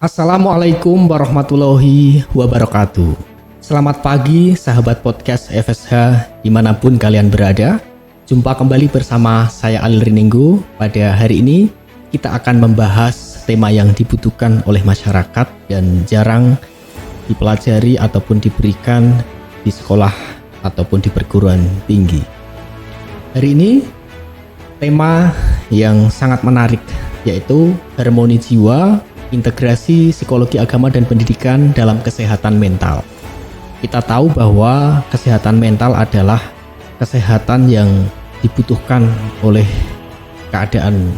Assalamualaikum warahmatullahi wabarakatuh. Selamat pagi sahabat podcast FSH dimanapun kalian berada. Jumpa kembali bersama saya Alil Rinenggo. Pada hari ini kita akan membahas tema yang dibutuhkan oleh masyarakat dan jarang dipelajari ataupun diberikan di sekolah ataupun di perguruan tinggi. Hari ini tema yang sangat menarik yaitu harmoni jiwa, integrasi psikologi agama dan pendidikan dalam kesehatan mental. Kita tahu bahwa kesehatan mental adalah kesehatan yang dibutuhkan oleh keadaan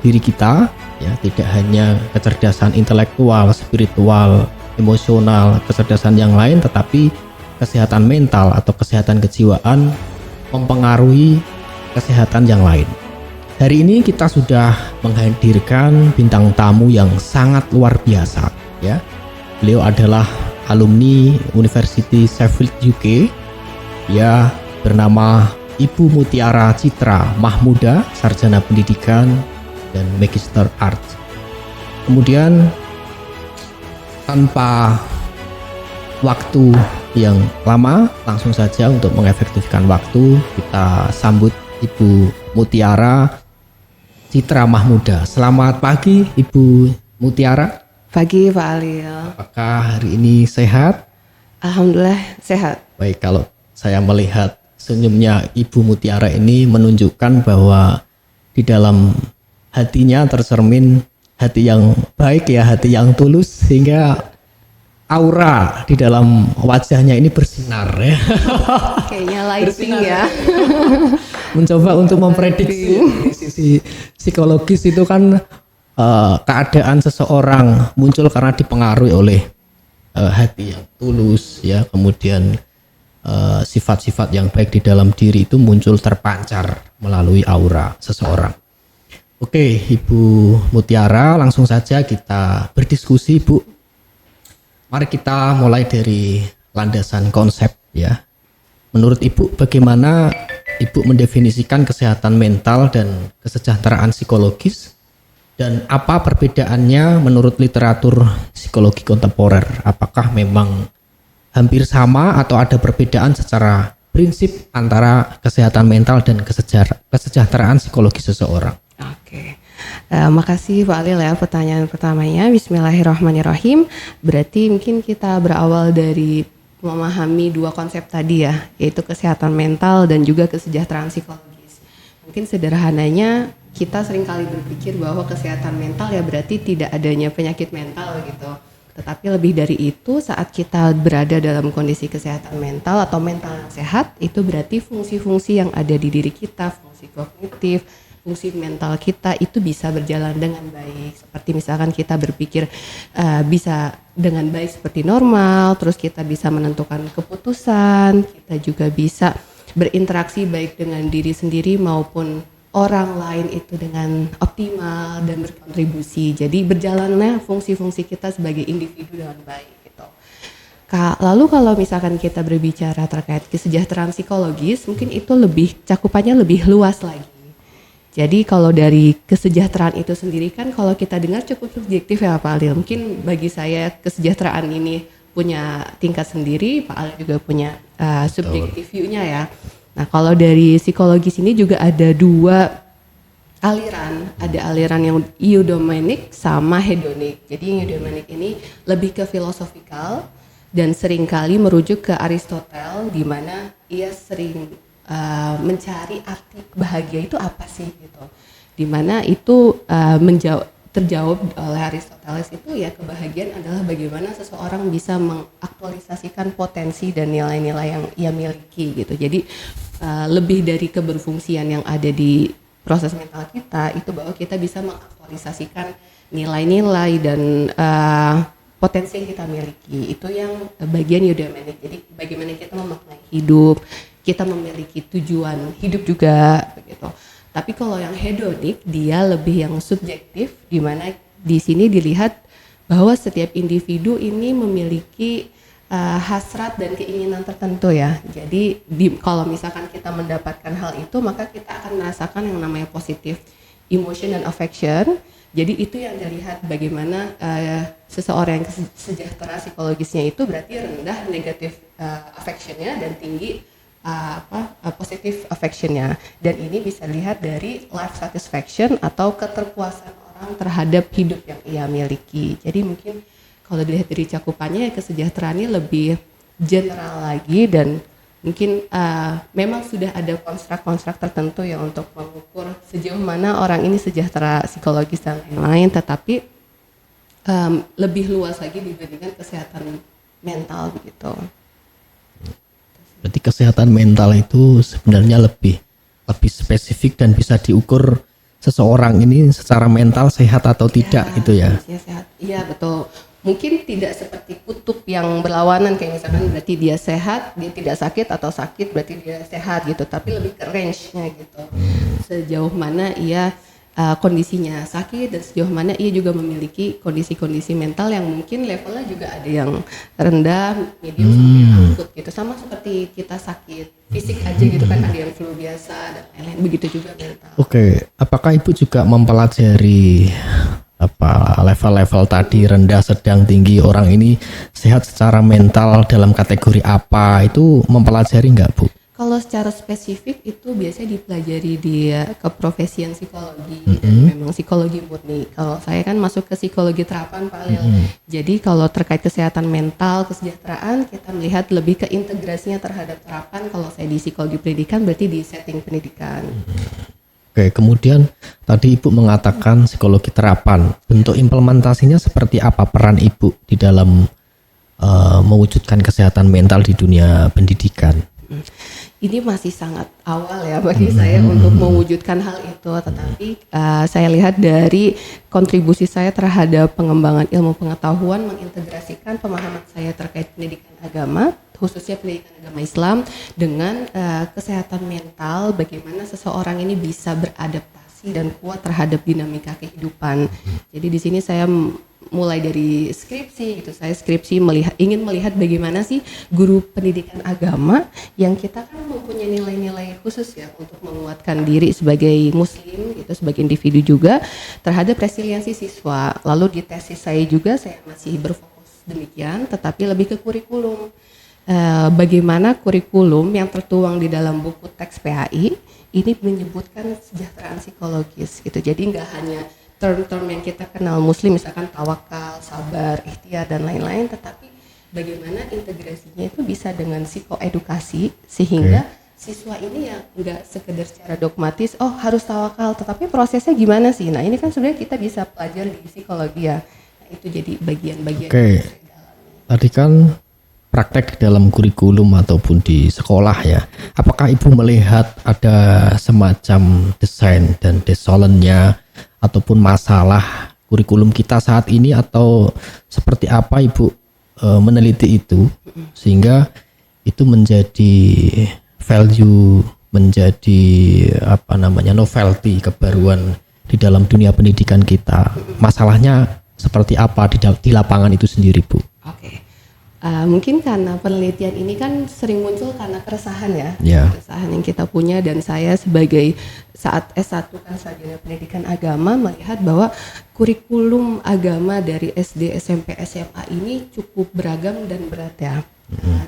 diri kita, ya, tidak hanya kecerdasan intelektual, spiritual, emosional, kecerdasan yang lain, tetapi kesehatan mental atau kesehatan kejiwaan mempengaruhi kesehatan yang lain. Hari ini kita sudah menghadirkan bintang tamu yang sangat luar biasa, ya. Beliau adalah alumni University Sheffield UK. Dia bernama Ibu Mutiara Citra Mahmuda, sarjana pendidikan dan Magister Art. Kemudian tanpa waktu yang lama, langsung saja untuk mengefektifkan waktu, kita sambut Ibu Mutiara Citra Mahmuda. Selamat pagi Ibu Mutiara. Pagi Pak Alil. Apakah hari ini sehat? Alhamdulillah sehat. Baik, kalau saya melihat senyumnya Ibu Mutiara ini menunjukkan bahwa di dalam hatinya tercermin hati yang baik, ya, hati yang tulus, sehingga aura di dalam wajahnya ini bersinar, ya. Kayaknya lighting ya. Mencoba untuk memprediksi sisi psikologis itu kan keadaan seseorang muncul karena dipengaruhi oleh hati yang tulus, ya, kemudian sifat-sifat yang baik di dalam diri itu muncul terpancar melalui aura seseorang. Oke, Ibu Mutiara, langsung saja kita berdiskusi, Bu. Mari kita mulai dari landasan konsep, ya. Menurut Ibu, bagaimana Ibu mendefinisikan kesehatan mental dan kesejahteraan psikologis, dan apa perbedaannya menurut literatur psikologi kontemporer? Apakah memang hampir sama atau ada perbedaan secara prinsip antara kesehatan mental dan kesejahteraan psikologi seseorang? Oke. Makasih Pak Alil ya pertanyaan pertamanya. Bismillahirrahmanirrahim. Berarti mungkin kita berawal dari memahami dua konsep tadi ya, yaitu kesehatan mental dan juga kesejahteraan psikologis. Mungkin sederhananya kita seringkali berpikir bahwa kesehatan mental ya berarti tidak adanya penyakit mental gitu. Tetapi lebih dari itu, saat kita berada dalam kondisi kesehatan mental atau mental yang sehat, itu berarti fungsi-fungsi yang ada di diri kita, fungsi kognitif, fungsi mental kita itu bisa berjalan dengan baik. Seperti misalkan kita berpikir bisa dengan baik seperti normal, terus kita bisa menentukan keputusan, kita juga bisa berinteraksi baik dengan diri sendiri maupun orang lain itu dengan optimal dan berkontribusi. Jadi berjalannya fungsi-fungsi kita sebagai individu dengan baik gitu. Lalu kalau misalkan kita berbicara terkait kesejahteraan psikologis, mungkin itu cakupannya lebih luas lagi. Jadi kalau dari kesejahteraan itu sendiri kan kalau kita dengar cukup subjektif ya Pak Alil. Mungkin bagi saya kesejahteraan ini punya tingkat sendiri, Pak Alil juga punya subjektif view-nya ya. Nah kalau dari psikologis ini juga ada dua aliran. Ada aliran yang eudaimonic sama hedonik. Jadi yang eudaimonic ini lebih ke filosofikal dan seringkali merujuk ke Aristoteles, di mana ia sering mencari arti bahagia itu apa sih gitu, dimana itu terjawab oleh Aristoteles itu ya kebahagiaan adalah bagaimana seseorang bisa mengaktualisasikan potensi dan nilai-nilai yang ia miliki gitu. Jadi lebih dari keberfungsian yang ada di proses mental kita itu bahwa kita bisa mengaktualisasikan nilai-nilai dan potensi yang kita miliki. Itu yang bagian eudaimonic. Jadi bagaimana kita memaknai hidup, kita memiliki tujuan hidup juga begitu. Tapi kalau yang hedonik dia lebih yang subjektif, di mana di sini dilihat bahwa setiap individu ini memiliki hasrat dan keinginan tertentu ya. Jadi kalau misalkan kita mendapatkan hal itu, maka kita akan merasakan yang namanya positive emotion dan affection. Jadi itu yang dilihat bagaimana seseorang yang sejahtera psikologisnya itu berarti rendah negatif affectionnya dan tinggi positif affectionnya. Dan ini bisa dilihat dari life satisfaction atau keterpuasan orang terhadap hidup yang ia miliki. Jadi mungkin kalau dilihat dari cakupannya kesejahteraan ini lebih general lagi dan mungkin memang sudah ada konstruk-konstruk tertentu ya untuk mengukur sejauh mana orang ini sejahtera psikologis dan lain-lain, tetapi lebih luas lagi dibandingkan kesehatan mental begitu. Berarti kesehatan mental itu sebenarnya lebih spesifik dan bisa diukur seseorang ini secara mental sehat atau tidak gitu ya. Sehat. Iya betul. Mungkin tidak seperti kutub yang berlawanan kayak misalkan berarti dia sehat, dia tidak sakit atau sakit berarti dia sehat gitu, tapi lebih ke range-nya gitu. Sejauh mana ia kondisinya sakit dan sejauh mana ia juga memiliki kondisi-kondisi mental yang mungkin levelnya juga ada yang rendah, medium sampai akut gitu. Sama seperti kita sakit fisik aja gitu kan, ada yang flu biasa dan lain-lain, begitu juga mental. Oke, apakah Ibu juga mempelajari level-level tadi, rendah, sedang, tinggi, orang ini sehat secara mental dalam kategori apa, itu mempelajari nggak Bu? Kalau secara spesifik itu biasanya dipelajari di keprofesian psikologi dan memang psikologi murni. Kalau saya kan masuk ke psikologi terapan Pak Lil. Jadi kalau terkait kesehatan mental, kesejahteraan, kita melihat lebih ke integrasinya terhadap terapan. Kalau saya di psikologi pendidikan berarti di setting pendidikan. Oke, kemudian tadi Ibu mengatakan psikologi terapan. Bentuk implementasinya seperti apa peran Ibu di dalam mewujudkan kesehatan mental di dunia pendidikan? Ini masih sangat awal ya bagi saya untuk mewujudkan hal itu, tetapi saya lihat dari kontribusi saya terhadap pengembangan ilmu pengetahuan mengintegrasikan pemahaman saya terkait pendidikan agama, khususnya pendidikan agama Islam dengan kesehatan mental, bagaimana seseorang ini bisa beradaptasi dan kuat terhadap dinamika kehidupan. Jadi di sini saya mulai dari skripsi gitu, saya skripsi ingin melihat bagaimana sih guru pendidikan agama yang kita kan mempunyai nilai-nilai khusus ya untuk menguatkan diri sebagai muslim gitu, sebagai individu juga terhadap resiliensi siswa. Lalu di tesis saya juga saya masih berfokus demikian, tetapi lebih ke kurikulum. Bagaimana kurikulum yang tertuang di dalam buku teks PAI ini menyebutkan kesejahteraan psikologis gitu. Jadi nggak hanya term-term yang kita kenal muslim, misalkan tawakal, sabar, ikhtiar dan lain-lain, tetapi bagaimana integrasinya itu bisa dengan psikoedukasi sehingga siswa ini ya nggak sekedar secara dogmatis harus tawakal, tetapi prosesnya gimana sih. Nah ini kan sebenarnya kita bisa pelajari di psikologi ya. Nah, itu jadi bagian-bagian. Tadi kan praktek di dalam kurikulum ataupun di sekolah ya. Apakah Ibu melihat ada semacam desain dan desainnya ataupun masalah kurikulum kita saat ini, atau seperti apa Ibu meneliti itu sehingga itu menjadi value, menjadi novelty, kebaruan di dalam dunia pendidikan kita? Masalahnya seperti apa di lapangan itu sendiri Bu? Oke. Mungkin karena penelitian ini kan sering muncul karena keresahan ya, keresahan yang kita punya, dan saya sebagai saat S1 kan sarjana pendidikan agama melihat bahwa kurikulum agama dari SD, SMP, SMA ini cukup beragam dan berat ya.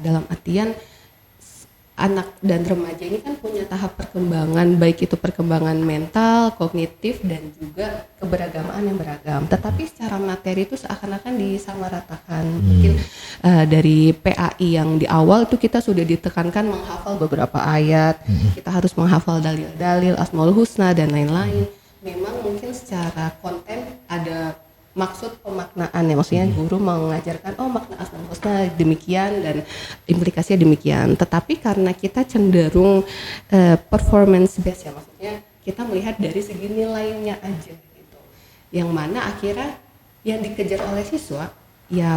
Dalam artian anak dan remaja ini kan punya tahap perkembangan, baik itu perkembangan mental, kognitif, dan juga keberagamaan yang beragam. Tetapi secara materi itu seakan-akan disamaratakan. Mungkin dari PAI yang di awal itu kita sudah ditekankan menghafal beberapa ayat, kita harus menghafal dalil-dalil, Asmaul Husna, dan lain-lain. Memang mungkin secara konten ada maksud pemaknaan ya, maksudnya guru mengajarkan makna Asmaul Husna demikian dan implikasinya demikian, tetapi karena kita cenderung performance based ya, maksudnya kita melihat dari segi nilainya aja gitu, yang mana akhirnya yang dikejar oleh siswa ya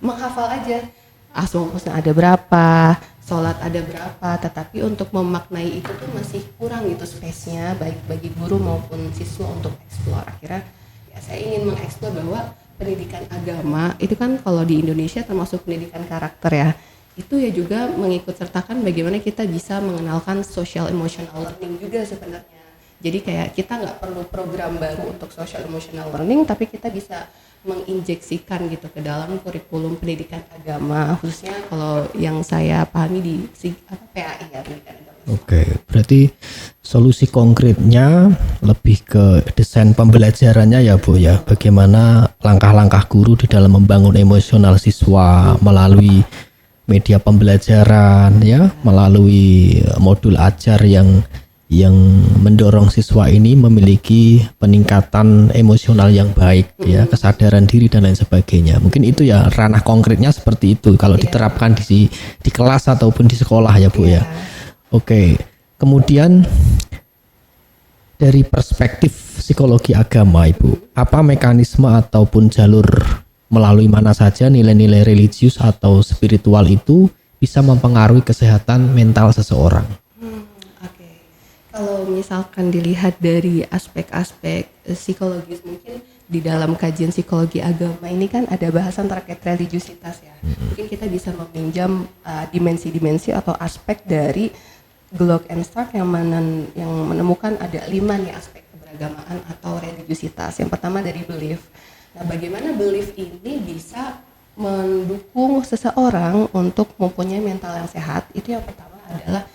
menghafal aja Asmaul Husna ada berapa, sholat ada berapa, tetapi untuk memaknai itu tuh masih kurang gitu space-nya, baik bagi guru maupun siswa untuk explore. Akhirnya saya ingin mengeksplor bahwa pendidikan agama itu kan kalau di Indonesia termasuk pendidikan karakter ya, itu ya juga mengikut sertakan bagaimana kita bisa mengenalkan social emotional learning juga sebenarnya. Jadi kayak kita nggak perlu program baru untuk social emotional learning, tapi kita bisa menginjeksikan gitu ke dalam kurikulum pendidikan agama, khususnya kalau yang saya pahami di PAI ya, pendidikan agama. Oke, berarti solusi konkretnya lebih ke desain pembelajarannya ya Bu ya. Bagaimana langkah-langkah guru di dalam membangun emosional siswa melalui media pembelajaran ya, melalui modul ajar yang mendorong siswa ini memiliki peningkatan emosional yang baik ya, kesadaran diri dan lain sebagainya. Mungkin itu ya ranah konkretnya seperti itu kalau diterapkan di kelas ataupun di sekolah ya Bu ya. Oke. Kemudian dari perspektif psikologi agama Ibu, apa mekanisme ataupun jalur melalui mana saja nilai-nilai religius atau spiritual itu bisa mempengaruhi kesehatan mental seseorang? Kalau misalkan dilihat dari aspek-aspek psikologis, mungkin di dalam kajian psikologi agama ini kan ada bahasan terkait religiusitas ya. Mungkin kita bisa meminjam dimensi-dimensi atau aspek dari Glock and Stark yang menemukan ada 5 nih aspek keberagamaan atau religiusitas. Yang pertama dari belief. Nah, bagaimana belief ini bisa mendukung seseorang untuk mempunyai mental yang sehat? Itu yang pertama adalah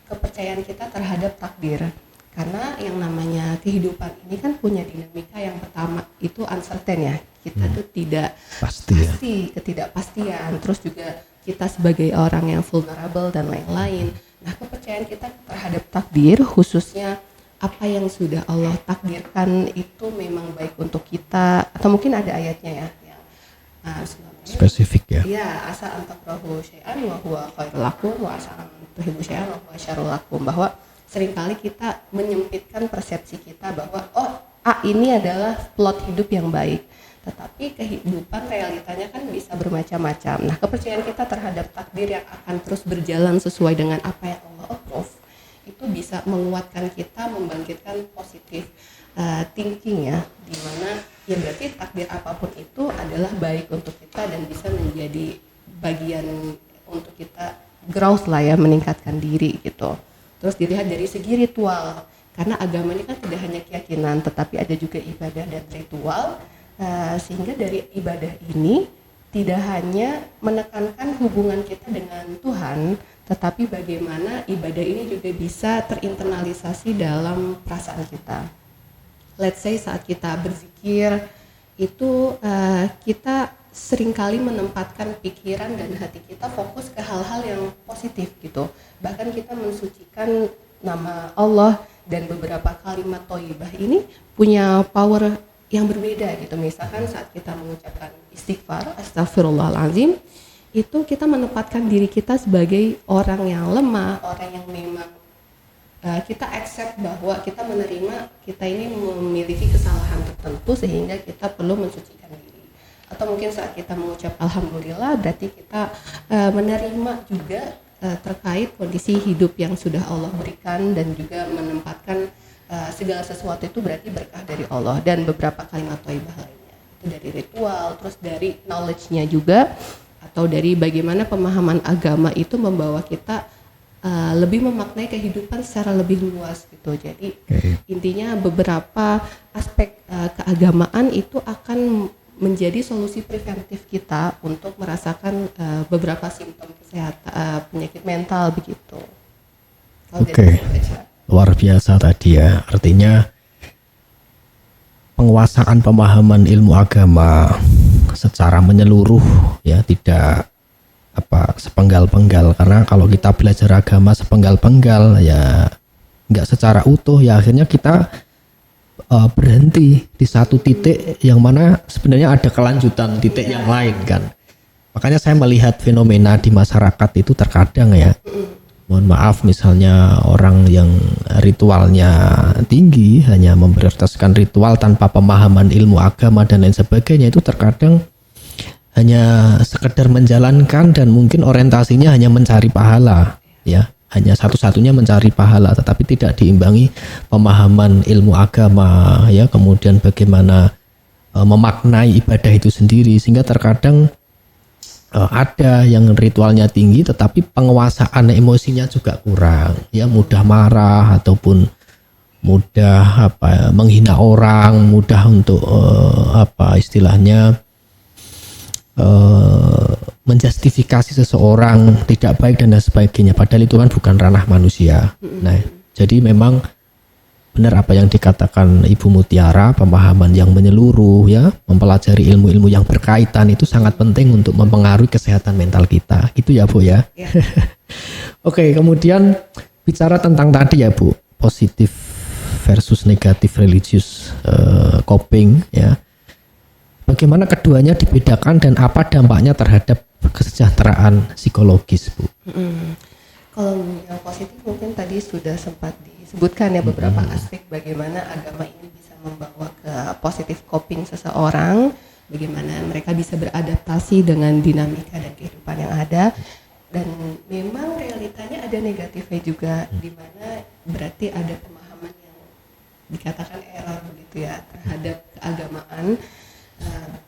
kepercayaan kita terhadap takdir, karena yang namanya kehidupan ini kan punya dinamika. Yang pertama itu uncertain ya, kita tuh tidak pasti, ketidakpastian, terus juga kita sebagai orang yang vulnerable dan lain-lain. Nah, kepercayaan kita terhadap takdir, khususnya apa yang sudah Allah takdirkan itu memang baik untuk kita, atau mungkin ada ayatnya ya yang spesifik ya. Iya, asa antakrahu syai'an wa huwa khairul lakum wa asa tuhibbu syai'an wa huwa syarrul lakum, bahwa seringkali kita menyempitkan persepsi kita bahwa ini adalah plot hidup yang baik, tetapi kehidupan realitanya kan bisa bermacam-macam. Nah, kepercayaan kita terhadap takdir yang akan terus berjalan sesuai dengan apa yang Allah approve itu bisa menguatkan kita, membangkitkan positif thinking ya, dimana ya berarti takdir apapun itu adalah baik untuk kita dan bisa menjadi bagian untuk kita growth lah ya, meningkatkan diri gitu. Terus dilihat dari segi ritual, karena agama ini kan tidak hanya keyakinan tetapi ada juga ibadah dan ritual, sehingga dari ibadah ini tidak hanya menekankan hubungan kita dengan Tuhan, tetapi bagaimana ibadah ini juga bisa terinternalisasi dalam perasaan kita. Let's say saat kita berzikir itu kita seringkali menempatkan pikiran dan hati kita fokus ke hal-hal yang positif gitu. Bahkan kita mensucikan nama Allah, dan beberapa kalimat thayyibah ini punya power yang berbeda gitu. Misalkan saat kita mengucapkan istighfar, astagfirullahalazim, itu kita menempatkan diri kita sebagai orang yang lemah, orang yang memang kita accept bahwa kita menerima kita ini memiliki kesalahan tertentu sehingga kita perlu mensucikan diri. Atau mungkin saat kita mengucap alhamdulillah berarti kita menerima juga terkait kondisi hidup yang sudah Allah berikan, dan juga menempatkan segala sesuatu itu berarti berkah dari Allah. Dan beberapa kalimat thayyibah lainnya itu dari ritual, terus dari knowledge-nya juga, atau dari bagaimana pemahaman agama itu membawa kita lebih memaknai kehidupan secara lebih luas gitu. Jadi intinya beberapa aspek keagamaan itu akan menjadi solusi preventif kita untuk merasakan beberapa simptom kesehatan penyakit mental begitu. Oke. Luar biasa tadi ya. Artinya penguasaan pemahaman ilmu agama secara menyeluruh ya, tidak sepenggal-penggal, karena kalau kita belajar agama sepenggal-penggal ya nggak secara utuh ya, akhirnya kita berhenti di satu titik yang mana sebenarnya ada kelanjutan titik yang lain kan. Makanya saya melihat fenomena di masyarakat itu terkadang ya, mohon maaf, misalnya orang yang ritualnya tinggi, hanya memprioritaskan ritual tanpa pemahaman ilmu agama dan lain sebagainya, itu terkadang hanya sekedar menjalankan dan mungkin orientasinya hanya mencari pahala ya, hanya satu-satunya mencari pahala, tetapi tidak diimbangi pemahaman ilmu agama ya, kemudian bagaimana memaknai ibadah itu sendiri, sehingga terkadang ada yang ritualnya tinggi tetapi penguasaan emosinya juga kurang ya, mudah marah ataupun mudah menghina orang, mudah untuk istilahnya menjustifikasi seseorang tidak baik dan lain sebagainya, padahal itu kan bukan ranah manusia. Nah, jadi memang benar apa yang dikatakan Ibu Mutiara, pemahaman yang menyeluruh ya, mempelajari ilmu-ilmu yang berkaitan itu sangat penting untuk mempengaruhi kesehatan mental kita. Gitu ya, Bu ya. Oke, kemudian bicara tentang tadi ya, Bu, positif versus negatif religious coping ya. Bagaimana keduanya dibedakan dan apa dampaknya terhadap kesejahteraan psikologis, Bu? Kalau yang positif mungkin tadi sudah sempat disebutkan ya beberapa aspek bagaimana agama ini bisa membawa ke positif coping seseorang, bagaimana mereka bisa beradaptasi dengan dinamika dan kehidupan yang ada. Dan memang realitanya ada negatifnya juga, di mana berarti ada pemahaman yang dikatakan error begitu ya terhadap keagamaan.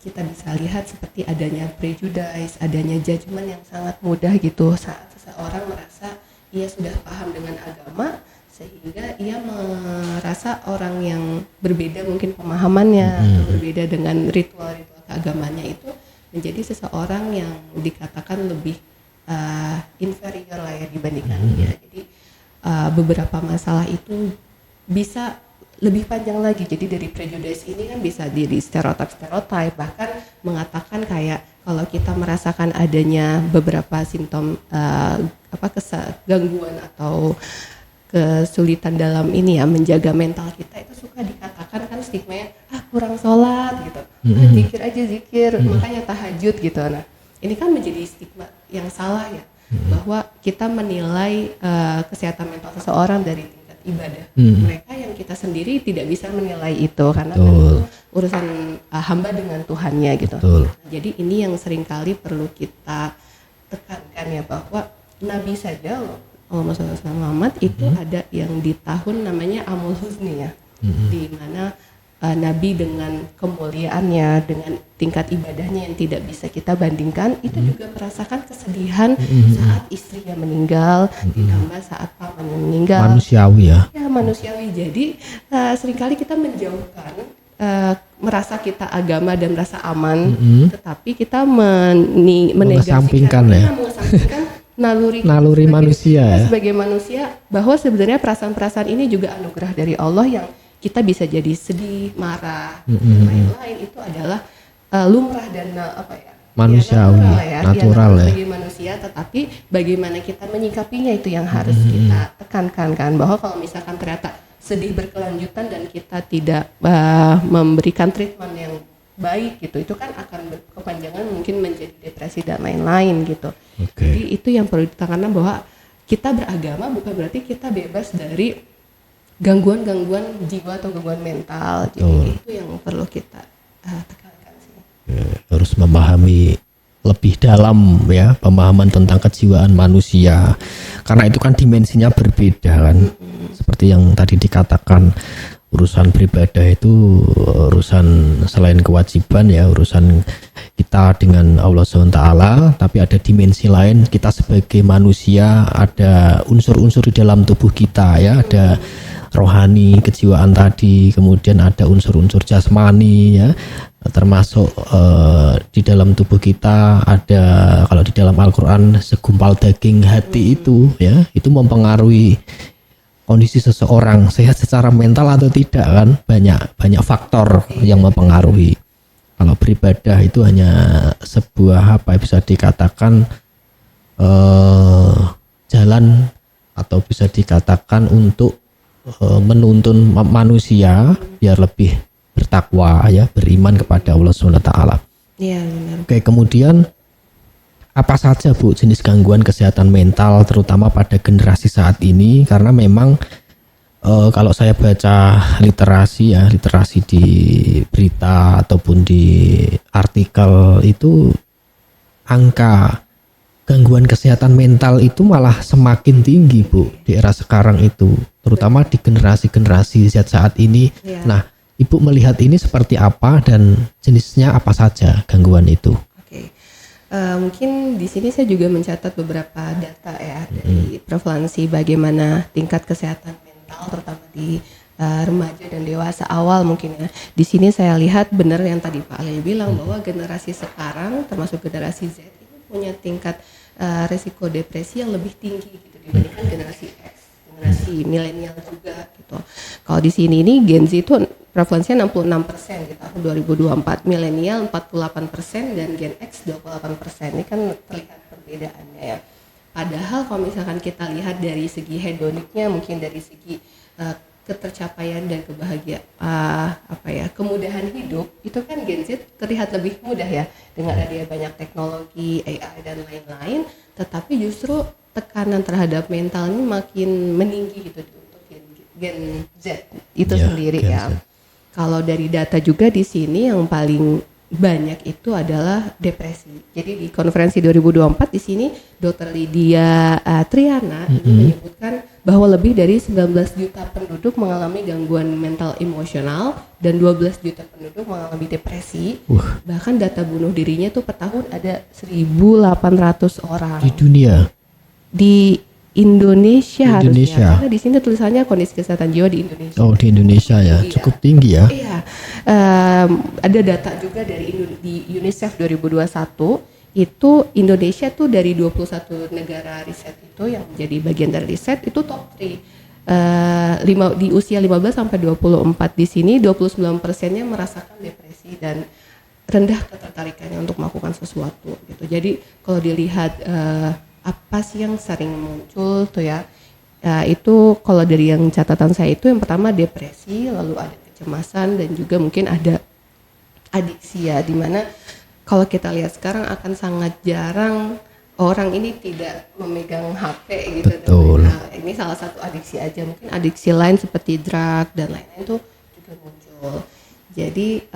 Kita bisa lihat seperti adanya prejudice, adanya judgement yang sangat mudah gitu saat seseorang merasa ia sudah paham dengan agama, sehingga ia merasa orang yang berbeda mungkin pemahamannya atau berbeda dengan ritual-ritual keagamannya itu menjadi seseorang yang dikatakan lebih inferior lah ya dibandingkan dia. Jadi beberapa masalah itu bisa lebih panjang lagi. Jadi dari prejudice ini kan bisa dari stereotip, bahkan mengatakan kayak kalau kita merasakan adanya beberapa simptom gangguan atau kesulitan dalam ini ya menjaga mental kita, itu suka dikatakan kan stigma-nya kurang sholat gitu, zikir aja zikir, makanya tahajud gitu. Nah ini kan menjadi stigma yang salah ya, bahwa kita menilai kesehatan mental seseorang dari ibadah. Mereka yang kita sendiri tidak bisa menilai itu karena kan itu urusan hamba dengan Tuhannya gitu. Jadi ini yang seringkali perlu kita tekankan ya, bahwa Nabi saja Muhammad SAW itu ada yang di tahun namanya Amul Huzni ya, di mana Nabi dengan kemuliaannya, dengan tingkat ibadahnya yang tidak bisa kita bandingkan, itu juga merasakan kesedihan saat istrinya meninggal, ditambah saat pamannya meninggal. Manusiawi ya. Ya manusiawi. Jadi seringkali kita menjauhkan, merasa kita agama dan merasa aman, tetapi kita mengesampingkan naluri manusia ya. Sebagai manusia, bahwa sebenarnya perasaan-perasaan ini juga anugerah dari Allah yang kita bisa jadi sedih, marah, dan lain-lain, itu adalah lumrah dan manusiawi, natural ya. Sebagai manusia, tetapi bagaimana kita menyikapinya itu yang harus kita tekankan kan, bahwa kalau misalkan ternyata sedih berkelanjutan dan kita tidak memberikan treatment yang baik gitu, itu kan akan berkepanjangan mungkin menjadi depresi dan lain-lain gitu. Jadi itu yang perlu ditekankan, bahwa kita beragama bukan berarti kita bebas dari gangguan-gangguan jiwa atau gangguan mental. Jadi itu yang perlu kita tekankan sih. Harus memahami lebih dalam ya, pemahaman tentang kejiwaan manusia, karena itu kan dimensinya berbeda kan. Seperti yang tadi dikatakan, urusan beribadah itu urusan selain kewajiban ya, urusan kita dengan Allah SWT, tapi ada dimensi lain, kita sebagai manusia ada unsur-unsur di dalam tubuh kita ya, ada rohani, kejiwaan tadi, kemudian ada unsur-unsur jasmani ya, termasuk di dalam tubuh kita ada, kalau di dalam Al-Quran, segumpal daging hati itu ya, itu mempengaruhi kondisi seseorang sehat secara mental atau tidak kan, banyak faktor yang mempengaruhi. Kalau beribadah itu hanya sebuah bisa dikatakan jalan, atau bisa dikatakan untuk menuntun manusia biar lebih bertakwa ya, beriman kepada Allah SWT. Iya benar. Oke, kemudian apa saja Bu jenis gangguan kesehatan mental terutama pada generasi saat ini? Karena memang kalau saya baca literasi di berita ataupun di artikel itu, angka gangguan kesehatan mental itu malah semakin tinggi Bu di era sekarang itu, terutama di generasi saat ini. Ya. Nah, Ibu melihat ini seperti apa dan jenisnya apa saja gangguan itu? Mungkin di sini saya juga mencatat beberapa data ya dari prevalensi bagaimana tingkat kesehatan mental terutama di remaja dan dewasa awal mungkin ya. Di sini saya lihat benar yang tadi Pak Ali bilang bahwa generasi sekarang termasuk generasi Z itu punya tingkat resiko depresi yang lebih tinggi gitu dibandingkan generasi X, generasi milenial juga gitu. Kalau di sini ini Gen Z itu prevalensinya 66% di tahun 2024, milenial 48% dan Gen X 28%. Ini kan terlihat perbedaannya ya. Padahal kalau misalkan kita lihat dari segi hedoniknya, mungkin dari segi ketercapaian dan kebahagiaan kemudahan hidup, itu kan Gen Z terlihat lebih mudah ya dengan adanya banyak teknologi, AI dan lain-lain, tetapi justru tekanan terhadap mental ini makin meninggi gitu untuk Gen Z itu sendiri ya. Kalau dari data juga di sini yang paling banyak itu adalah depresi. Jadi di konferensi 2024 di sini Dr. Lydia Triana ini menyebutkan bahwa lebih dari 19 juta penduduk mengalami gangguan mental emosional dan 12 juta penduduk mengalami depresi. Bahkan data bunuh dirinya tuh per tahun ada 1.800 orang. Di dunia? Di Indonesia harusnya, karena di sini tulisannya kondisi kesehatan jiwa di Indonesia. Oh, di Indonesia ya, cukup tinggi ya. Iya, ada data juga dari di UNICEF 2021 itu Indonesia tuh dari 21 negara riset itu yang menjadi bagian dari riset itu top 3 di usia 15 sampai 24 di sini 29%-nya merasakan depresi dan rendah ketertarikannya untuk melakukan sesuatu gitu. Jadi kalau dilihat apa sih yang sering muncul tuh ya, itu kalau dari yang catatan saya itu yang pertama depresi, lalu ada kecemasan dan juga mungkin ada adiksi ya, dimana kalau kita lihat sekarang akan sangat jarang orang ini tidak memegang HP gitu. Betul. Ini salah satu adiksi aja, mungkin adiksi lain seperti drug dan lain-lain itu juga muncul. Jadi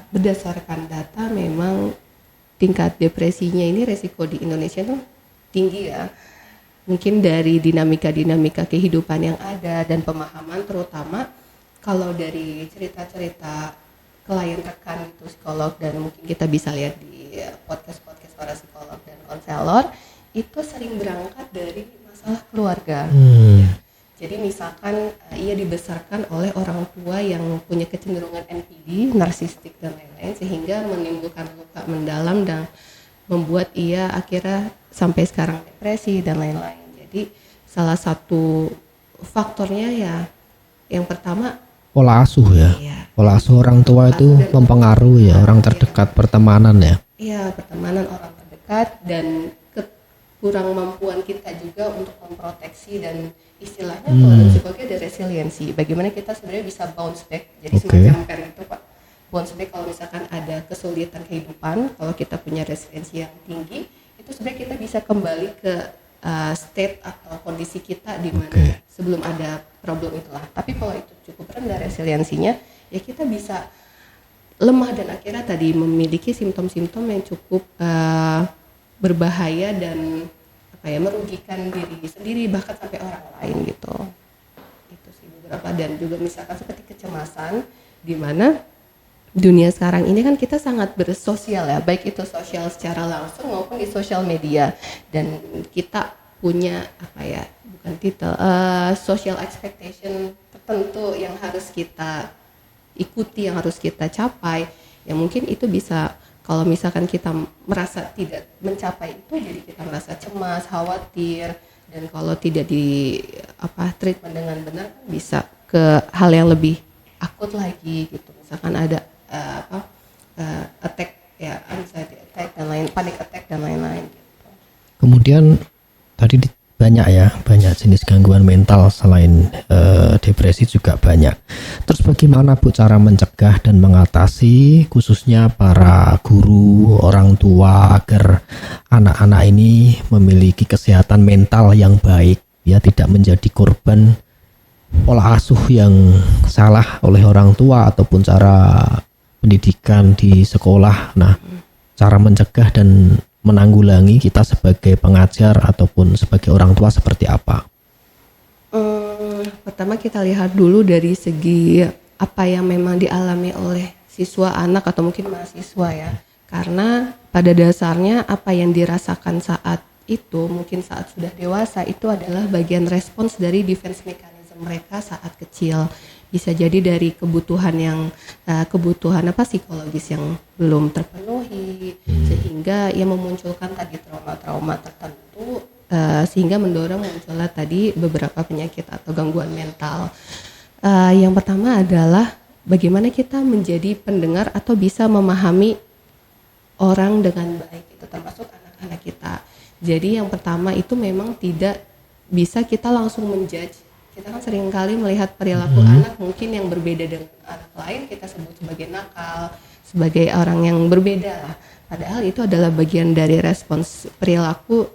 berdasarkan data memang tingkat depresinya ini resiko di Indonesia tuh tinggi ya, mungkin dari dinamika kehidupan yang ada dan pemahaman, terutama kalau dari cerita-cerita klien rekan itu psikolog dan mungkin kita bisa lihat di podcast para psikolog dan konselor itu sering berangkat dari masalah keluarga. Jadi misalkan ia dibesarkan oleh orang tua yang punya kecenderungan NPD, narsistik dan lain-lain sehingga menimbulkan luka mendalam dan membuat ia akhirnya sampai sekarang depresi dan lain-lain. Jadi salah satu faktornya ya yang pertama pola asuh ya. Iya. Pola asuh orang tua itu mempengaruhi ya orang terdekat, pertemanan ya. Iya, pertemanan orang terdekat dan kurang mampuan kita juga untuk memproteksi dan istilahnya kalau dari psikologi ada resiliensi. Bagaimana kita sebenarnya bisa bounce back. Jadi semacam kan itu Pak. Bounce back kalau misalkan ada kesulitan kehidupan, kalau kita punya resiliensi yang tinggi, itu sebenarnya kita bisa kembali ke state atau kondisi kita di mana sebelum ada problem itulah. Tapi kalau itu cukup rendah resiliensinya, ya kita bisa lemah dan akhirnya tadi memiliki simptom-simptom yang cukup berbahaya dan merugikan diri sendiri bahkan sampai orang lain gitu. Itu sih beberapa, dan juga misalkan seperti kecemasan di mana dunia sekarang ini kan kita sangat bersosial ya, baik itu sosial secara langsung maupun di sosial media, dan kita punya social expectation tertentu yang harus kita ikuti, yang harus kita capai, yang mungkin itu bisa kalau misalkan kita merasa tidak mencapai itu jadi kita merasa cemas, khawatir, dan kalau tidak di treatment dengan benar bisa ke hal yang lebih akut lagi gitu, misalkan ada attack ya, anxiety attack dan lain, panic attack dan lain-lain gitu. Kemudian tadi banyak jenis gangguan mental selain depresi juga banyak. Terus bagaimana Bu cara mencegah dan mengatasi khususnya para guru, orang tua agar anak-anak ini memiliki kesehatan mental yang baik ya, tidak menjadi korban pola asuh yang salah oleh orang tua ataupun cara pendidikan di sekolah. Nah, cara mencegah dan menanggulangi kita sebagai pengajar ataupun sebagai orang tua seperti apa? Pertama kita lihat dulu dari segi apa yang memang dialami oleh siswa, anak atau mungkin mahasiswa ya. Karena pada dasarnya apa yang dirasakan saat itu mungkin saat sudah dewasa itu adalah bagian respons dari defense mechanism mereka saat kecil. bisa jadi dari kebutuhan psikologis yang belum terpenuhi, sehingga ia memunculkan tadi trauma-trauma tertentu, sehingga mendorong munculnya tadi beberapa penyakit atau gangguan mental. Yang pertama adalah bagaimana kita menjadi pendengar atau bisa memahami orang dengan baik, itu termasuk anak-anak kita. Jadi yang pertama itu memang tidak bisa kita langsung menjudge. Kita kan seringkali melihat perilaku anak mungkin yang berbeda dengan anak lain, kita sebut sebagai nakal, sebagai orang yang berbeda lah. Padahal itu adalah bagian dari respons perilaku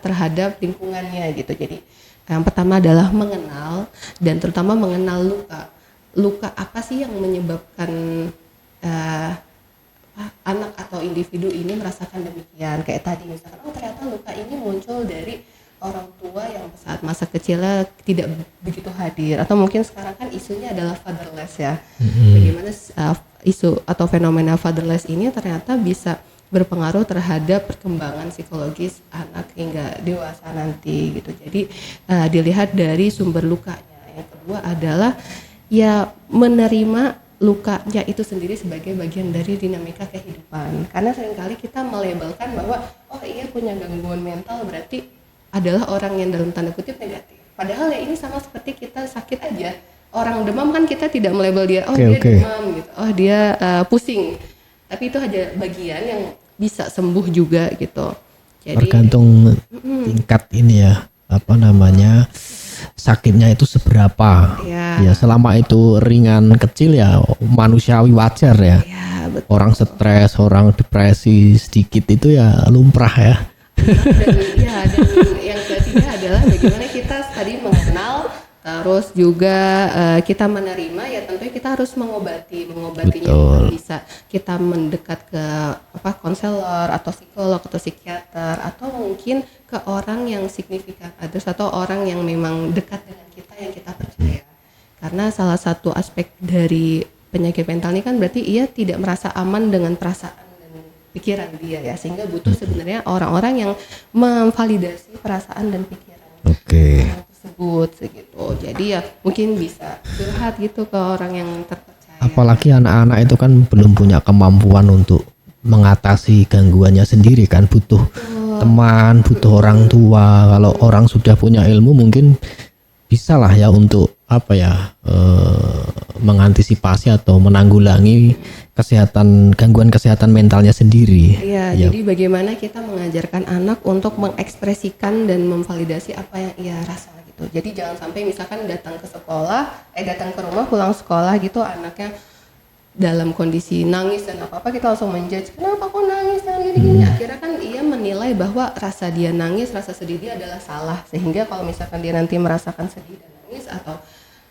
terhadap lingkungannya gitu. Jadi yang pertama adalah mengenal, dan terutama mengenal luka. Luka apa sih yang menyebabkan anak atau individu ini merasakan demikian? Kayak tadi misalkan, ternyata luka ini muncul dari orang tua yang saat masa kecilnya tidak begitu hadir, atau mungkin sekarang kan isunya adalah fatherless ya. Bagaimana isu atau fenomena fatherless ini ternyata bisa berpengaruh terhadap perkembangan psikologis anak hingga dewasa nanti gitu. Jadi dilihat dari sumber lukanya. Yang kedua adalah menerima lukanya itu sendiri sebagai bagian dari dinamika kehidupan. Karena seringkali kita melabelkan bahwa ia punya gangguan mental berarti adalah orang yang dalam tanda kutip negatif. Padahal ini sama seperti kita sakit aja. Orang demam kan kita tidak melabel dia dia demam gitu. Dia pusing. Tapi itu hanya bagian yang bisa sembuh juga gitu. Jadi tergantung tingkat sakitnya itu seberapa. Ya selama itu ringan kecil ya manusiawi, wajar ya. Betul. Orang stres, orang depresi sedikit itu ya lumrah ya. Dan yang ketiga adalah bagaimana kita tadi mengenal, terus juga kita menerima, ya tentunya kita harus mengobatinya. Bisa kita mendekat ke konselor atau psikolog atau psikiater, atau mungkin ke orang yang signifikan atau orang yang memang dekat dengan kita, yang kita percaya. Karena salah satu aspek dari penyakit mental ini kan berarti ia tidak merasa aman dengan perasaan pikiran dia ya, sehingga butuh sebenarnya orang-orang yang memvalidasi perasaan dan pikiran tersebut segitu. Jadi ya mungkin bisa curhat gitu ke orang yang terpercaya. Apalagi anak-anak itu kan belum punya kemampuan untuk mengatasi gangguannya sendiri kan, butuh teman, butuh orang tua. Kalau orang sudah punya ilmu mungkin bisa lah ya untuk mengantisipasi atau menanggulangi gangguan kesehatan mentalnya sendiri. Jadi bagaimana kita mengajarkan anak untuk mengekspresikan dan memvalidasi apa yang ia rasa gitu. Jadi jangan sampai misalkan datang ke rumah pulang sekolah gitu, anaknya dalam kondisi nangis dan apa-apa kita langsung menjudge, kenapa kok nangis gini. Akhirnya kan ia menilai bahwa rasa dia nangis, rasa sedih dia adalah salah, sehingga kalau misalkan dia nanti merasakan sedih dan nangis atau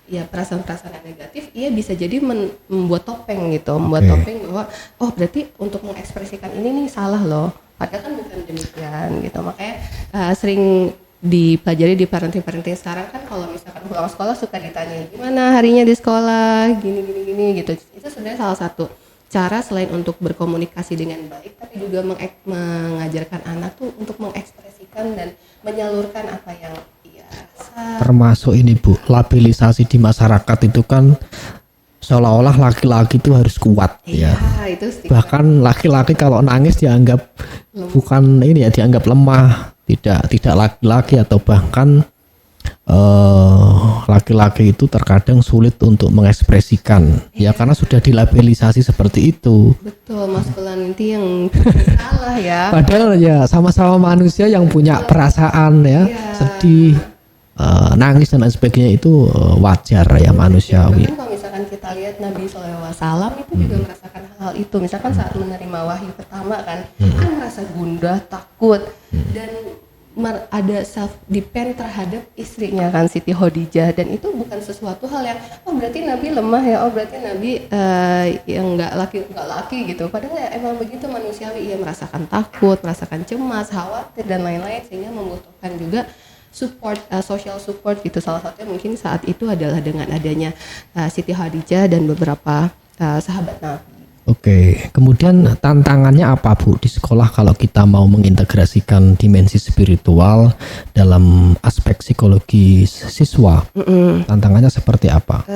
perasaan-perasaan yang negatif, ia bisa jadi membuat topeng gitu, topeng bahwa berarti untuk mengekspresikan ini nih salah loh, padahal kan bukan demikian gitu. Makanya sering dipelajari di parenting sekarang kan, kalau misalkan pulang sekolah suka ditanya gimana harinya di sekolah, gini gitu. Itu sebenarnya salah satu cara selain untuk berkomunikasi dengan baik, tapi juga mengajarkan anak tuh untuk mengekspresikan dan menyalurkan apa yang ia rasa. Termasuk ini Bu, labelisasi di masyarakat itu kan seolah-olah laki-laki itu harus kuat ya. Itu bahkan laki-laki kalau nangis dianggap dianggap lemah, tidak laki-laki, atau bahkan laki-laki itu terkadang sulit untuk mengekspresikan ya karena sudah dilabelisasi seperti itu. Betul, masculinity yang salah ya. Padahal ya sama-sama manusia yang punya perasaan ya, sedih, nangis dan lain sebagainya, itu wajar ya, manusiawi. Kalau misalkan kita lihat Nabi SAW itu juga merasakan hal itu. Misalkan saat menerima wahyu pertama kan merasa gundah, takut, dan ada self depend terhadap istrinya kan, Siti Khadijah, dan itu bukan sesuatu hal yang berarti Nabi lemah ya, berarti Nabi yang nggak laki gitu. Padahal ya emang begitu manusiawi, ia merasakan takut, merasakan cemas, khawatir dan lain-lain, sehingga membutuhkan juga support, social support gitu. Salah satunya mungkin saat itu adalah dengan adanya Siti Khadijah dan beberapa sahabat Nabi. Oke, kemudian tantangannya apa Bu di sekolah kalau kita mau mengintegrasikan dimensi spiritual dalam aspek psikologis siswa? Tantangannya seperti apa?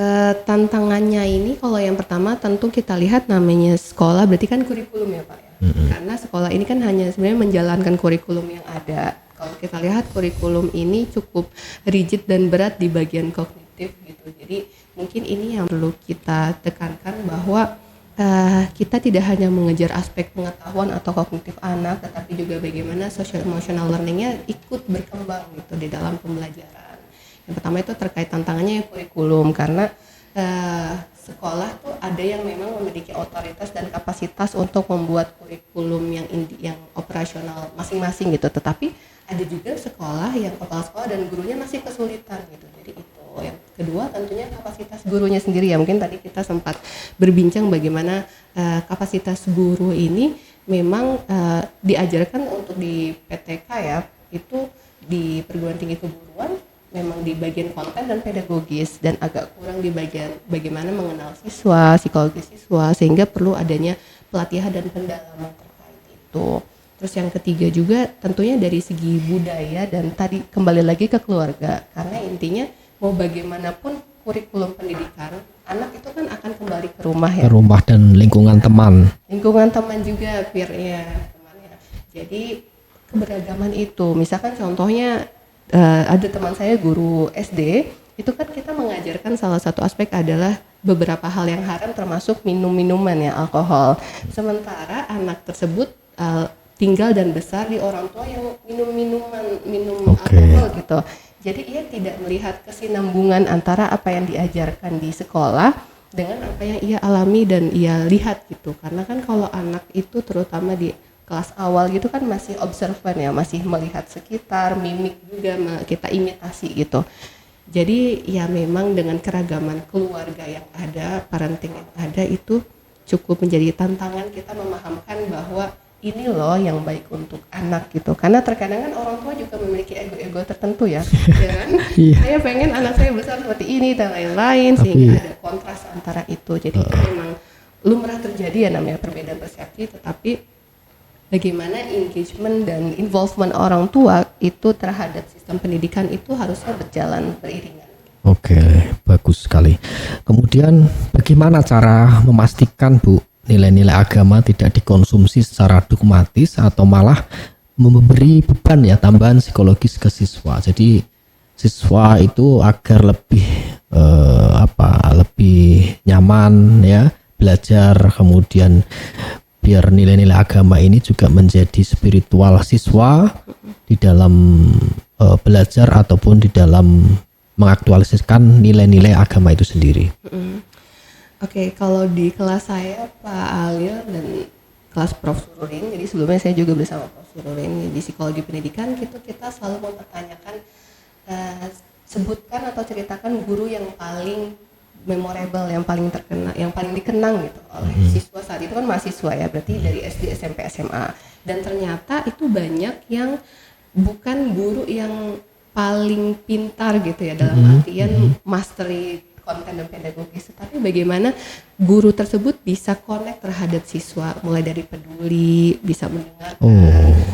Tantangannya ini kalau yang pertama tentu kita lihat namanya sekolah berarti kan kurikulum ya Pak ya. Karena sekolah ini kan hanya sebenarnya menjalankan kurikulum yang ada. Kalau kita lihat kurikulum ini cukup rigid dan berat di bagian kognitif gitu. Jadi mungkin ini yang perlu kita tekankan bahwa kita tidak hanya mengejar aspek pengetahuan atau kognitif anak, tetapi juga bagaimana social emotional learningnya ikut berkembang gitu di dalam pembelajaran. Yang pertama itu terkait tantangannya ya kurikulum, karena sekolah tuh ada yang memang memiliki otoritas dan kapasitas untuk membuat kurikulum yang operasional masing-masing gitu. Tetapi ada juga sekolah yang kepala sekolah dan gurunya masih kesulitan gitu. Jadi itu. Yang kedua tentunya kapasitas gurunya sendiri ya. Mungkin tadi kita sempat berbincang bagaimana kapasitas guru ini memang diajarkan untuk di PTK ya, itu di perguruan tinggi keguruan memang di bagian konten dan pedagogis, dan agak kurang di bagian bagaimana mengenal siswa, psikologi siswa, sehingga perlu adanya pelatihan dan pendalaman terkait itu. Terus yang ketiga juga tentunya dari segi budaya dan tadi kembali lagi ke keluarga, karena intinya mau bagaimanapun kurikulum pendidikan anak itu kan akan kembali ke rumah ya. Ke rumah dan lingkungan teman. Lingkungan teman juga peer-nya, temannya. Jadi keberagaman itu, misalkan contohnya ada teman saya guru SD, itu kan kita mengajarkan salah satu aspek adalah beberapa hal yang haram termasuk minum-minuman ya, alkohol. Sementara anak tersebut tinggal dan besar di orang tua yang minum alkohol gitu. Jadi ia tidak melihat kesinambungan antara apa yang diajarkan di sekolah dengan apa yang ia alami dan ia lihat gitu. Karena kan kalau anak itu terutama di kelas awal gitu kan masih observan ya, masih melihat sekitar, mimik juga kita imitasi gitu. Jadi ya memang dengan keragaman keluarga yang ada, parenting yang ada itu cukup menjadi tantangan kita memahamkan bahwa ini loh yang baik untuk anak gitu. Karena terkadang kan orang tua juga memiliki ego-ego tertentu ya, ya kan? Saya pengen anak saya besar seperti ini dan lain-lain, sehingga ada kontras antara itu. Jadi memang lumrah terjadi ya namanya perbedaan persepsi, tetapi bagaimana engagement dan involvement orang tua itu terhadap sistem pendidikan itu harusnya berjalan beriringan. Oke, bagus sekali. Kemudian bagaimana cara memastikan Bu nilai-nilai agama tidak dikonsumsi secara dogmatis atau malah memberi beban ya tambahan psikologis ke siswa. Jadi siswa itu agar lebih lebih nyaman ya belajar, kemudian biar nilai-nilai agama ini juga menjadi spiritual siswa di dalam belajar ataupun di dalam mengaktualisasikan nilai-nilai agama itu sendiri. Oke, kalau di kelas saya Pak Alil dan kelas Prof. Surulin, jadi sebelumnya saya juga bersama Prof. Surulin di psikologi pendidikan, kita selalu mempertanyakan sebutkan atau ceritakan guru yang paling memorable, yang paling terkenal, yang paling dikenang gitu oleh siswa saat itu kan mahasiswa ya, berarti dari SD, SMP, SMA, dan ternyata itu banyak yang bukan guru yang paling pintar gitu ya dalam artian mastery konten dan pedagogis, tapi bagaimana guru tersebut bisa connect terhadap siswa, mulai dari peduli, bisa mendengarkan,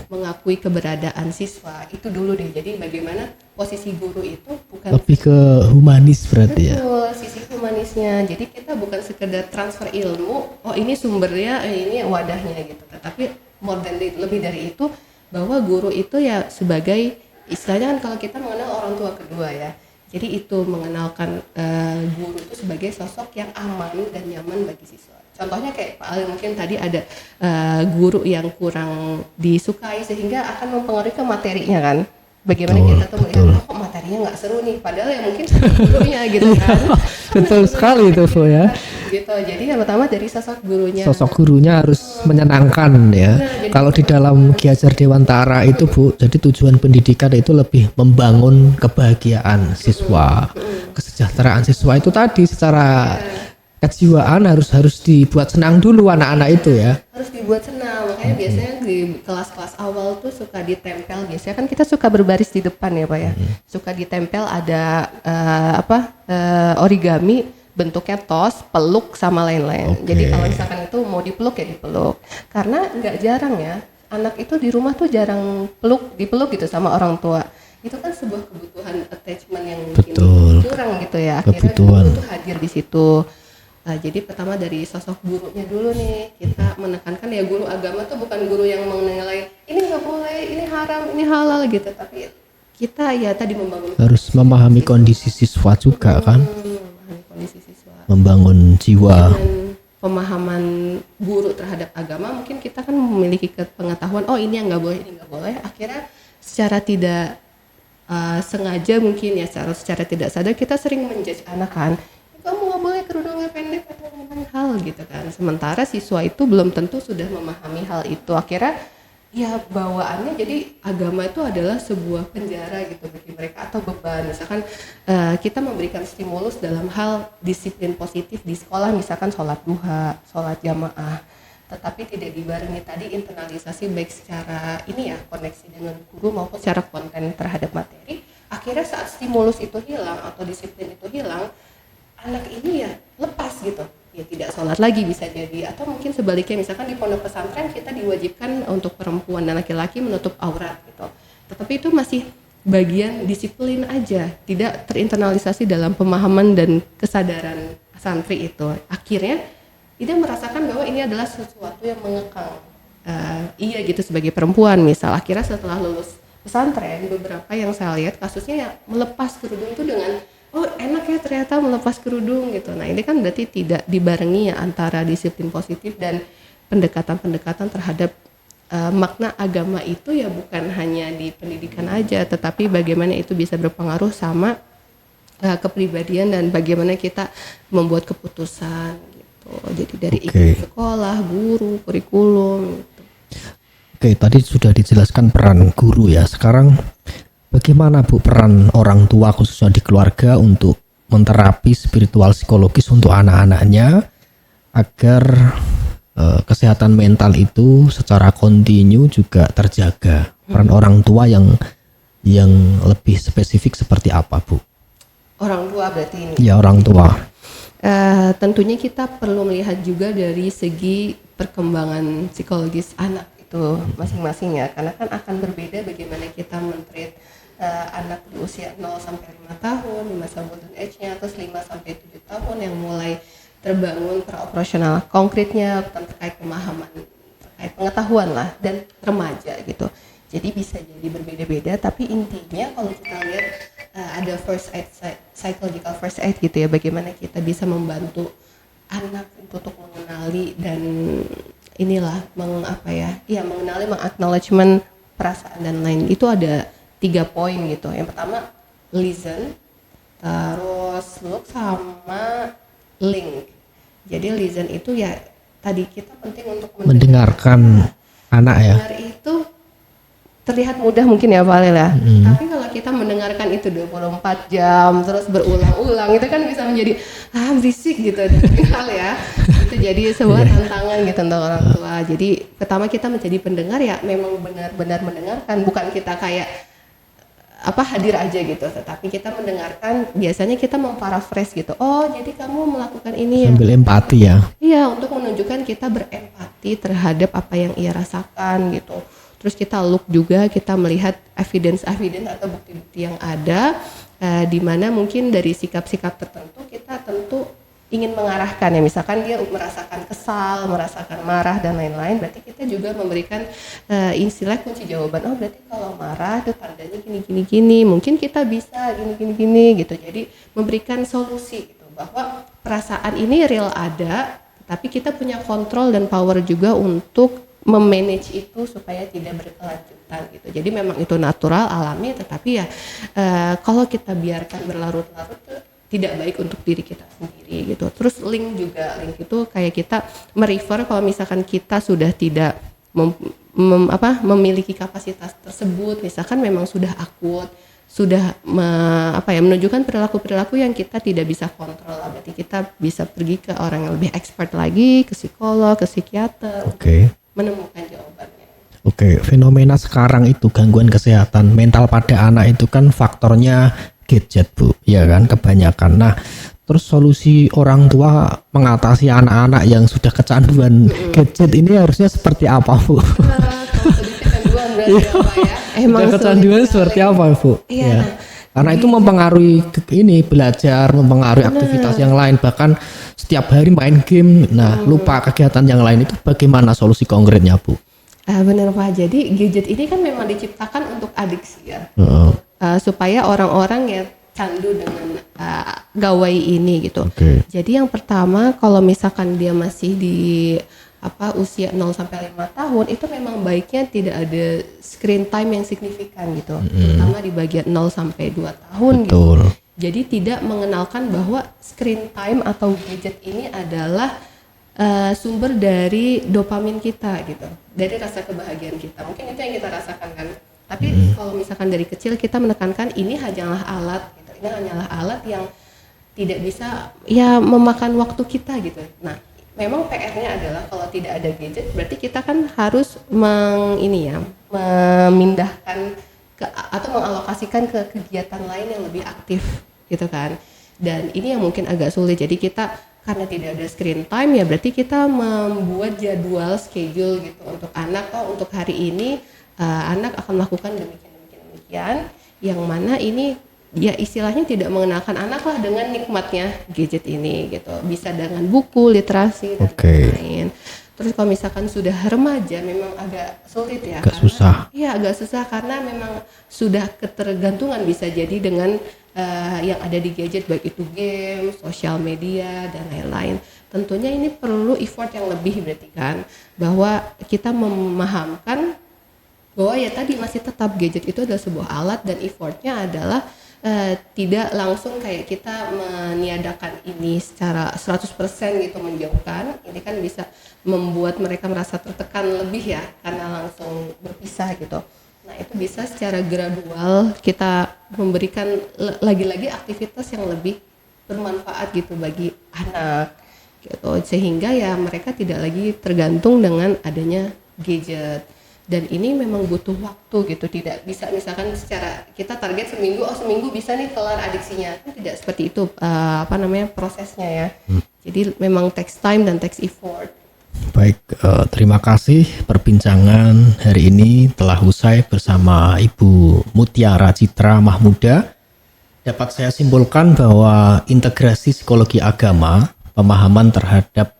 mengakui keberadaan siswa, itu dulu deh. Jadi bagaimana posisi guru itu bukan lebih ke humanis berarti ya. Betul, sisi humanisnya. Jadi kita bukan sekedar transfer ilmu, oh ini sumbernya, ini wadahnya gitu. Tetapi more than lebih dari itu, bahwa guru itu ya sebagai istilahnya kan kalau kita mengenal orang tua kedua ya. Jadi itu mengenalkan guru itu sebagai sosok yang aman dan nyaman bagi siswa. Contohnya kayak Pak Ali mungkin tadi ada guru yang kurang disukai sehingga akan mempengaruhi ke materinya kan. Bagaimana kita tuh melihat kok materinya nggak seru nih, padahal ya mungkin gurunya gitu kan. Betul sekali itu Bu ya. Gitu. Jadi yang pertama dari sosok gurunya. Sosok gurunya harus menyenangkan ya. Kalau di dalam Ki Hajar Dewantara itu Bu, jadi tujuan pendidikan itu lebih membangun kebahagiaan siswa, kesejahteraan siswa itu tadi secara kejiwaan harus dibuat senang dulu anak-anak itu ya. Harus dibuat senang, makanya biasanya di kelas-kelas awal tuh suka ditempel, biasanya kan kita suka berbaris di depan ya Pak ya, suka ditempel ada origami bentuknya tos, peluk sama lain-lain. Oke. Jadi kalau misalkan itu mau dipeluk ya dipeluk. Karena nggak jarang ya, anak itu di rumah tuh jarang dipeluk gitu sama orang tua. Itu kan sebuah kebutuhan attachment yang mungkin kurang gitu ya. Akhirnya guru tuh hadir di situ. Nah, jadi pertama dari sosok gurunya dulu nih, kita menekankan ya guru agama tuh bukan guru yang menilai ini nggak boleh, ini haram, ini halal gitu, tapi kita ya tadi harus memahami kondisi siswa juga kan, memahami kondisi siswa, membangun jiwa. dengan pemahaman guru terhadap agama, mungkin kita kan memiliki pengetahuan oh ini yang nggak boleh, ini nggak boleh. Akhirnya secara tidak sengaja mungkin ya secara tidak sadar kita sering menjudge anak kan, kamu nggak boleh kerudungnya pendek atau lain hal gitu kan. Sementara siswa itu belum tentu sudah memahami hal itu. Akhirnya ya bawaannya jadi agama itu adalah sebuah penjara gitu bagi mereka atau beban. Misalkan kita memberikan stimulus dalam hal disiplin positif di sekolah, misalkan sholat duha, sholat jamaah, tetapi tidak dibarengi tadi internalisasi baik secara ini ya koneksi dengan guru maupun secara konten terhadap materi. Akhirnya saat stimulus itu hilang atau disiplin itu hilang, anak ini ya lepas gitu, ya tidak sholat lagi bisa jadi, atau mungkin sebaliknya misalkan di pondok pesantren kita diwajibkan untuk perempuan dan laki-laki menutup aurat gitu, tetapi itu masih bagian disiplin aja, tidak terinternalisasi dalam pemahaman dan kesadaran santri itu. Akhirnya dia merasakan bahwa ini adalah sesuatu yang mengekang, iya gitu sebagai perempuan misal. Akhirnya setelah lulus pesantren, beberapa yang saya lihat kasusnya ya melepas kerudung itu dengan oh enak ya ternyata melepas kerudung gitu. Nah ini kan berarti tidak dibarengi ya antara disiplin positif dan pendekatan-pendekatan terhadap makna agama itu ya bukan hanya di pendidikan aja, tetapi bagaimana itu bisa berpengaruh sama kepribadian dan bagaimana kita membuat keputusan gitu. Jadi dari ikut sekolah, guru, kurikulum gitu. Oke, tadi sudah dijelaskan peran guru ya. Sekarang bagaimana Bu peran orang tua khususnya di keluarga untuk menterapi spiritual psikologis untuk anak-anaknya agar kesehatan mental itu secara kontinu juga terjaga. Peran orang tua yang lebih spesifik seperti apa Bu? Orang tua berarti ini? Ya orang tua. Tentunya kita perlu melihat juga dari segi perkembangan psikologis anak itu masing-masing ya, karena kan akan berbeda bagaimana kita men-treat anak di usia 0 sampai 5 tahun di masa golden age-nya, terus 5 sampai 7 tahun yang mulai terbangun operasional konkretnya terkait pemahaman, terkait pengetahuan lah, dan remaja gitu. Jadi bisa jadi berbeda-beda, tapi intinya kalau kita lihat ada first aid, psychological first aid gitu ya, bagaimana kita bisa membantu anak untuk mengenali dan inilah mengenali, mengacknowledgement perasaan dan lain. Itu ada 3 poin gitu. Yang pertama listen, terus look, sama link. Jadi listen itu ya tadi kita penting untuk mendengarkan anak ya. Mendengar itu terlihat mudah mungkin ya Pak Alil ya. Tapi kalau kita mendengarkan itu 24 jam terus berulang-ulang itu kan bisa menjadi berisik gitu hal ya. Itu jadi sebuah tantangan gitu untuk orang tua. Jadi pertama kita menjadi pendengar ya memang benar-benar mendengarkan, bukan kita kayak hadir aja gitu, tetapi kita mendengarkan, biasanya kita memparaphrase gitu. Oh, jadi kamu melakukan ini sambil empati ya. Iya, untuk menunjukkan kita berempati terhadap apa yang ia rasakan gitu. Terus kita look juga, kita melihat evidence atau bukti-bukti yang ada, di mana mungkin dari sikap-sikap tertentu kita tentu ingin mengarahkan ya, misalkan dia merasakan kesal, merasakan marah dan lain-lain, berarti kita juga memberikan istilah kunci jawaban. Oh berarti kalau marah itu tandanya gini, mungkin kita bisa gini gitu. Jadi memberikan solusi gitu, bahwa perasaan ini real ada, tapi kita punya kontrol dan power juga untuk memanage itu supaya tidak berkelanjutan gitu. Jadi memang itu natural, alami, tetapi ya kalau kita biarkan berlarut-larut tidak baik untuk diri kita sendiri gitu. Terus link itu kayak kita merefer kalau misalkan kita sudah tidak memiliki kapasitas tersebut, misalkan memang sudah akut, sudah menunjukkan perilaku-perilaku yang kita tidak bisa kontrol, berarti kita bisa pergi ke orang yang lebih expert lagi, ke psikolog, ke psikiater, menemukan jawabannya. Fenomena sekarang itu gangguan kesehatan mental pada anak itu kan faktornya gadget Bu, ya kan kebanyakan. Nah, Terus solusi orang tua mengatasi anak-anak yang sudah kecanduan gadget ini harusnya seperti apa, Bu? Kalau sudah kecanduan berarti apa ya? Sudah kecanduan seperti apa, Bu? Iya. Ya. Karena itu mempengaruhi ini belajar, mempengaruhi aktivitas yang lain, bahkan setiap hari main game. Nah, lupa kegiatan yang lain, itu bagaimana solusi konkretnya, Bu? Benar Pak. Jadi gadget ini kan memang diciptakan untuk adiksi ya. Heeh. Supaya orang-orang yang candu dengan gawai ini gitu. Oke. Jadi yang pertama kalau misalkan dia masih di usia 0 sampai 5 tahun itu memang baiknya tidak ada screen time yang signifikan gitu. Terutama di bagian 0 sampai 2 tahun gitu. Betul. Jadi tidak mengenalkan bahwa screen time atau gadget ini adalah sumber dari dopamin kita gitu. Dari rasa kebahagiaan kita. Mungkin itu yang kita rasakan kan. Tapi kalau misalkan dari kecil kita menekankan ini hanyalah alat gitu. Ini hanyalah alat yang tidak bisa ya memakan waktu kita gitu. Nah, memang PR-nya adalah kalau tidak ada gadget berarti kita kan harus memindahkan atau mengalokasikan ke kegiatan lain yang lebih aktif gitu kan. Dan ini yang mungkin agak sulit. Jadi kita karena tidak ada screen time ya berarti kita membuat jadwal schedule gitu untuk anak. Untuk hari ini anak akan melakukan demikian yang mana ini ya istilahnya tidak mengenalkan anak lah dengan nikmatnya gadget ini gitu. Bisa dengan buku, literasi dan lain-lain. Terus kalau misalkan sudah remaja memang agak sulit ya. Agak susah. Iya agak susah karena memang sudah ketergantungan bisa jadi dengan yang ada di gadget baik itu game, sosial media dan lain-lain. Tentunya ini perlu effort yang lebih berarti kan bahwa kita memahamkan bahwa ya tadi masih tetap gadget itu adalah sebuah alat dan effortnya adalah tidak langsung kayak kita meniadakan ini secara 100% gitu menjauhkan. Ini kan bisa membuat mereka merasa tertekan lebih ya karena langsung berpisah gitu. Nah itu bisa secara gradual kita memberikan lagi-lagi aktivitas yang lebih bermanfaat gitu bagi anak gitu sehingga ya mereka tidak lagi tergantung dengan adanya gadget. Dan ini memang butuh waktu gitu, tidak bisa misalkan secara kita target seminggu bisa nih kelar adiksinya, tidak seperti itu prosesnya ya. Jadi memang takes time dan takes effort. Baik, terima kasih perbincangan hari ini telah usai bersama Ibu Mutiara Citra Mahmuda. Dapat saya simpulkan bahwa integrasi psikologi agama, pemahaman terhadap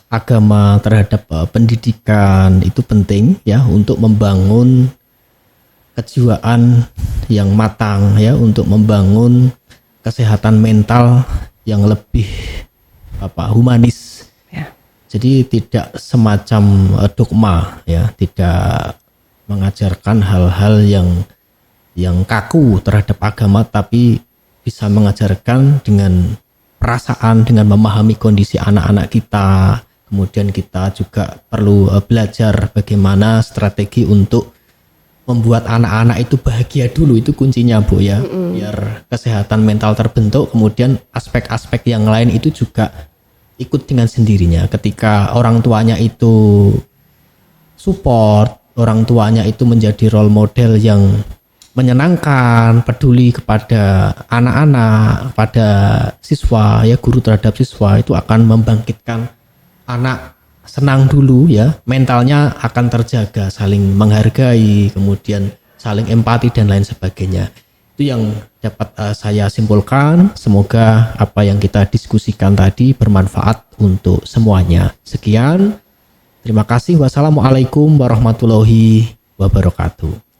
agama terhadap pendidikan itu penting ya untuk membangun kejiwaan yang matang ya, untuk membangun kesehatan mental yang lebih humanis ya. Jadi tidak semacam dogma ya, tidak mengajarkan hal-hal yang kaku terhadap agama, tapi bisa mengajarkan dengan perasaan, dengan memahami kondisi anak-anak kita. Kemudian kita juga perlu belajar bagaimana strategi untuk membuat anak-anak itu bahagia dulu, itu kuncinya Bu ya. Biar kesehatan mental terbentuk, kemudian aspek-aspek yang lain itu juga ikut dengan sendirinya. Ketika orang tuanya itu support, orang tuanya itu menjadi role model yang menyenangkan, peduli kepada anak-anak, kepada siswa ya, guru terhadap siswa, itu akan membangkitkan anak senang dulu ya, mentalnya akan terjaga, saling menghargai, kemudian saling empati dan lain sebagainya. Itu yang dapat saya simpulkan. Semoga apa yang kita diskusikan tadi bermanfaat untuk semuanya. Sekian, terima kasih. Wassalamualaikum warahmatullahi wabarakatuh.